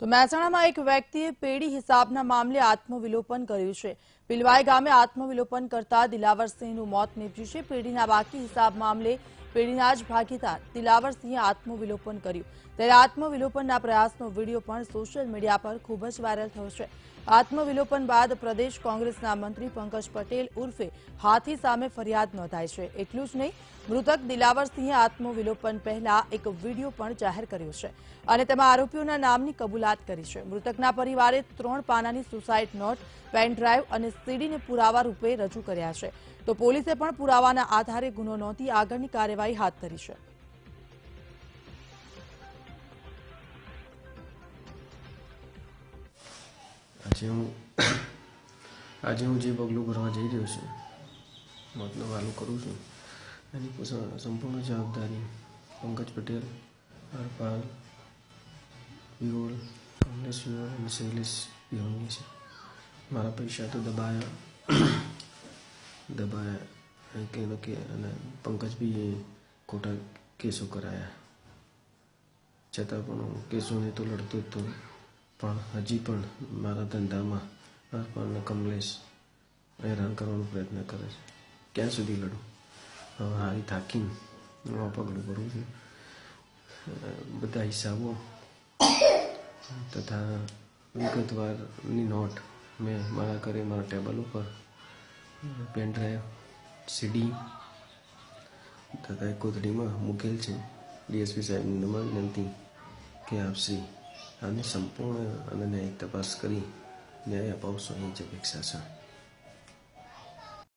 તો મહેસાણામાં એક વ્યક્તિએ પેઢી હિસાબના મામલે આત્મવિલોપન કર્યું છે। પિલવાઈ ગામે આત્મવિલોપન કરતા દિલાવરસિંહનું મોત નીપજ્યું છે। પેઢીના બાકી હિસાબ મામલે પેઢીના જ ભાગીદાર દિલાવરસિંહે આત્મવિલોપન કર્યું। ત્યારે આત્મવિલોપનના પ્રયાસનો વિડીયો પણ સોશિયલ મીડિયા પર ખૂબ જ વાયરલ થયો છે। આત્મવિલોપન બાદ પ્રદેશ કોંગ્રેસના મંત્રી પંકજ પટેલ ઉર્ફે હાથી સામે ફરિયાદ નોંધાઈ છે। એટલું જ નહીં, મૃતક દિલાવરસિંહે આત્મવિલોપન પહેલા એક વિડીયો પણ જાહેર કર્યો છે અને તેમાં આરોપીઓના નામની કબૂલાત કરી છે। મૃતકના પરિવારે 3 પાનાની સુસાઇડ નોટ, પેન ડ્રાઈવ અને સીડીને પુરાવા રૂપે રજૂ કર્યા છે। તો પોલીસે પણ પુરાવાના આધારે ગુનો નોંધી આગળની કાર્યવાહી હાથ ધરી છે। આજે હું જે પગલું ભરવા જઈ રહ્યો છું, મોતનો વાલો કરું છું, એની સંપૂર્ણ જવાબદારી પંકજ પટેલ, હરપાલ, વિરોલ, કમલેશ વિરોલ અને શૈલેષ વિહોણી છે। મારા પૈસા તો દબાયા કે અને પંકજ બી ખોટા કેસો કરાયા, છતાં પણ હું કેસોને તો લડતો જ હતો, પણ હજી પણ મારા ધંધામાં હરપાલ અને કમલેશ હેરાન કરવાનો પ્રયત્ન કરે છે। ક્યાં સુધી લડું? હવે હારી થાકીને હું આ પગલું ભરું છું। બધા હિસાબો તથા વિગતવારની નોટ મેં મારા ઘરે મારા ટેબલ ઉપર પેન ડ્રાઈવ, સીડી તથા એક કોથળીમાં મૂકેલ છે। ડીએસપી સાહેબની નમ્ર વિનંતી કે આપ શ્રી આની સંપૂર્ણ અને ન્યાયિક તપાસ કરી ન્યાય અપાવશો, એની જ અપેક્ષા છે।